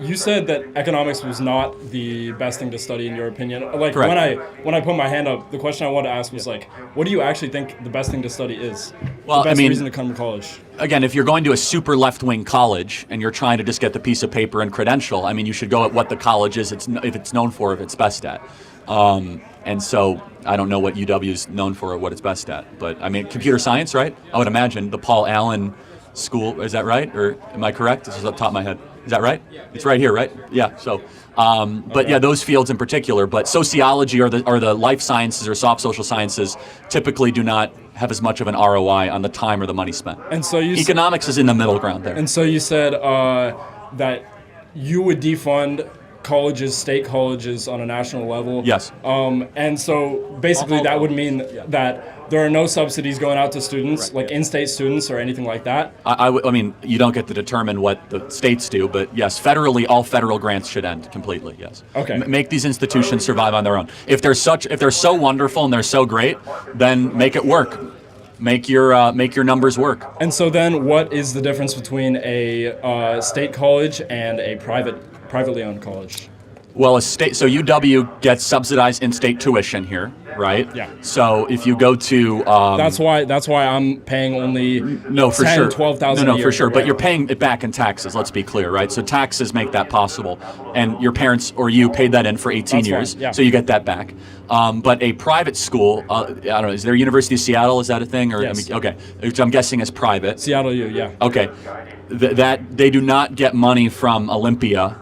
you said that economics was not the best thing to study in your opinion. Like Correct. when I put my hand up, the question I wanted to ask was like, what do you actually think the best thing to study is? Well, the I best mean, reason to come to college. again, if you're going to a super left-wing college and you're trying to just get the piece of paper and credential, I mean, you should go at what the college is. If it's known for, if it's best at. And so I don't know what UW is known for or what it's best at, but I mean, computer science, right? I would imagine the Paul Allen School. Is that right, or am I correct? This is up top of my head. Is that right? It's right here, right? Yeah. So, but yeah, those fields in particular. But sociology or the life sciences or soft social sciences typically do not have as much of an ROI on the time or the money spent. And so economics is in the middle ground there. And so you said that you would defund colleges, state colleges on a national level. Yes. And so basically that would mean that there are no subsidies going out to students, like in-state students or anything like that. I mean, you don't get to determine what the states do, but yes, federally, all federal grants should end completely. Yes. Okay. Make these institutions survive on their own. If they're so wonderful and they're so great, then make it work. Make your numbers work. And so then, what is the difference between a state college and a privately owned college? Well, so UW gets subsidized in-state tuition here, right? Yeah. So if you go to that's why I'm paying only for 10, sure. 12,000 No, a year. for sure. But you're paying it back in taxes. Let's be clear, right? So taxes make that possible, and your parents or you paid that in for 18 That's years, fine, yeah. so you get that back. But a private school, I don't know, is there University of Seattle? Is that a thing? Or Yes. I mean, okay, which I'm guessing is private. Seattle U, yeah. Okay, that they do not get money from Olympia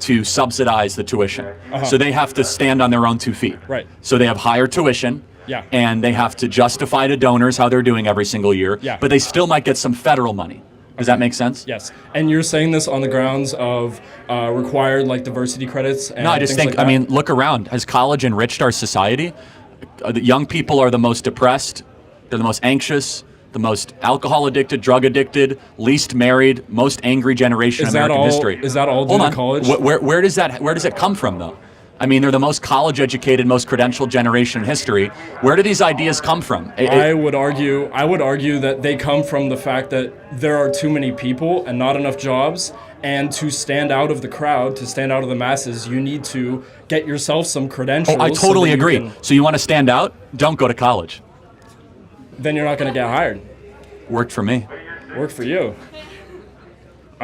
to subsidize the tuition. So they have to stand on their own 2 feet. Right. So they have higher tuition. Yeah. And they have to justify to donors how they're doing every single year. Yeah. But they still might get some federal money. Does that make sense? Yes. And you're saying this on the grounds of required like diversity credits and No, I just things think, like I that? mean, look around. Has college enriched our society? The young people are the most depressed. They're the most anxious, the most alcohol addicted, drug addicted, least married, most angry generation in American history. Is that all due Hold to on. college? Where does it come from, though? I mean, they're the most college-educated, most credentialed generation in history. Where do these ideas come from? I would argue that they come from the fact that there are too many people and not enough jobs. And to stand out of the crowd, to stand out of the masses, you need to get yourself some credentials. I totally agree. Can, so you want to stand out? Don't go to college. Then you're not going to get hired. Worked for me. Work for you.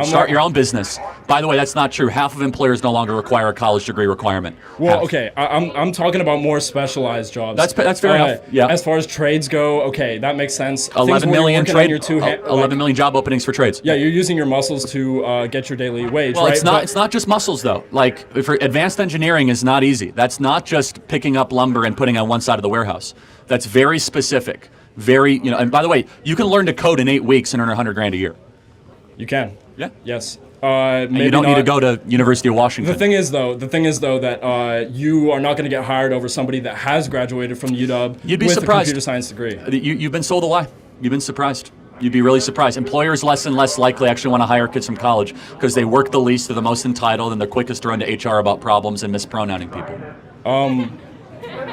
Start your own business. By the way, that's not true. Half of employers no longer require a college degree requirement. Well, Half. okay, I'm talking about more specialized jobs. That's fair enough. Yeah. As far as trades go, okay, that makes sense. 11 million trade. 11 million job openings for trades. Yeah, you're using your muscles to get your daily wage. Well, right? it's not just muscles though. Like for advanced engineering is not easy. That's not just picking up lumber and putting it on one side of the warehouse. That's very specific. And by the way, you can learn to code in 8 weeks and earn $100,000 a year. You can. Yeah. Yes. And you don't need to go to University of Washington. The thing is though that you are not going to get hired over somebody that has graduated from UW You'd be with surprised. a computer science degree. You've been sold a lie. You've been surprised. You'd be really surprised. Employers less and less likely actually want to hire kids from college because they work the least, they're the most entitled, and they're quickest to run to HR about problems and mispronouncing people.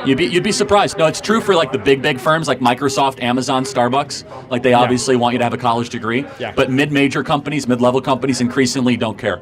You'd be surprised. No, it's true for like the big firms like Microsoft, Amazon, Starbucks. Like they obviously want you to have a college degree. Yeah. But mid-major companies, mid-level companies increasingly don't care.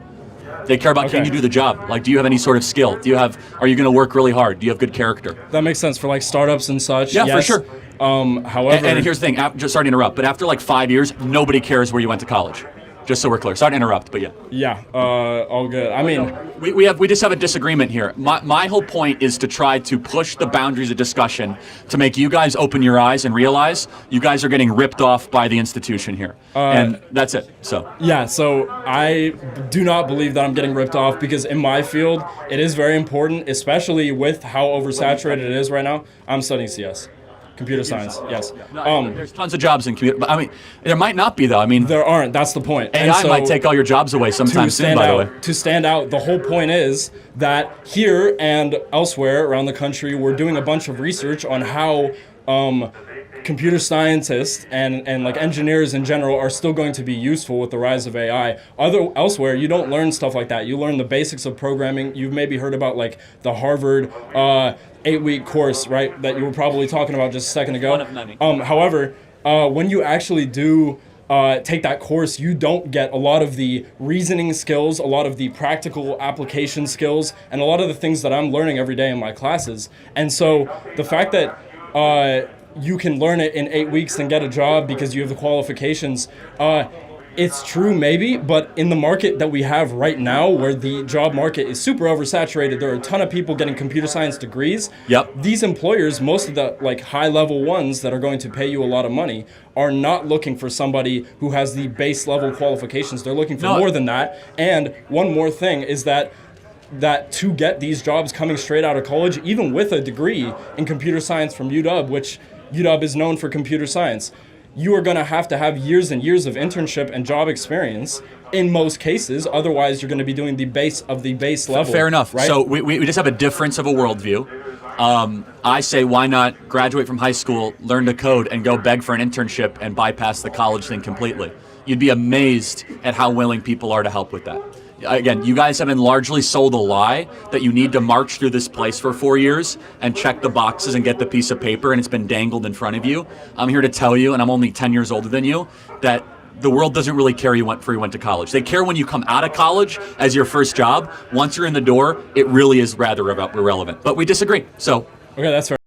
They care about can you do the job? Like, do you have any sort of skill? Are you going to work really hard? Do you have good character? That makes sense for like startups and such. Yeah, yes. for sure. However, and here's the thing. Just sorry to interrupt, but after like 5 years, nobody cares where you went to college. Just so we're clear. Sorry to interrupt, but yeah. Yeah, all good. I mean, we just have a disagreement here. My whole point is to try to push the boundaries of discussion to make you guys open your eyes and realize you guys are getting ripped off by the institution here, and that's it. So yeah, so I do not believe that I'm getting ripped off because in my field it is very important, especially with how oversaturated it is right now. I'm studying CS. Computer science, yes. There's tons of jobs in computer, but I mean, there might not be though. I mean, there aren't. That's the point. AI might take all your jobs away sometime soon. By the way, to stand out, the whole point is that here and elsewhere around the country, we're doing a bunch of research on how computer scientists and like engineers in general are still going to be useful with the rise of AI. Elsewhere, you don't learn stuff like that. You learn the basics of programming. You've maybe heard about like the Harvard 8-week course, right? That you were probably talking about just a second ago. One of many. However, when you actually do take that course, you don't get a lot of the reasoning skills, a lot of the practical application skills, and a lot of the things that I'm learning every day in my classes. And so the fact that you can learn it in 8 weeks and get a job because you have the qualifications, it's true maybe, but in the market that we have right now, where the job market is super oversaturated, there are a ton of people getting computer science degrees. Yep. These employers, most of the like high level ones that are going to pay you a lot of money, are not looking for somebody who has the base level qualifications. They're looking for more than that. And one more thing is that to get these jobs coming straight out of college, even with a degree in computer science from UW, which UW is known for computer science, you are going to have years and years of internship and job experience in most cases. Otherwise, you're going to be doing the base level. Fair enough. Right? So we just have a difference of a worldview. I say, why not graduate from high school, learn to code, and go beg for an internship and bypass the college thing completely? You'd be amazed at how willing people are to help with that. Again, you guys have been largely sold a lie that you need to march through this place for 4 years and check the boxes and get the piece of paper, and it's been dangled in front of you. I'm here to tell you, and I'm only 10 years older than you, that the world doesn't really care you went to college. They care when you come out of college as your first job. Once you're in the door, it really is rather irrelevant. But we disagree. So okay, that's fair.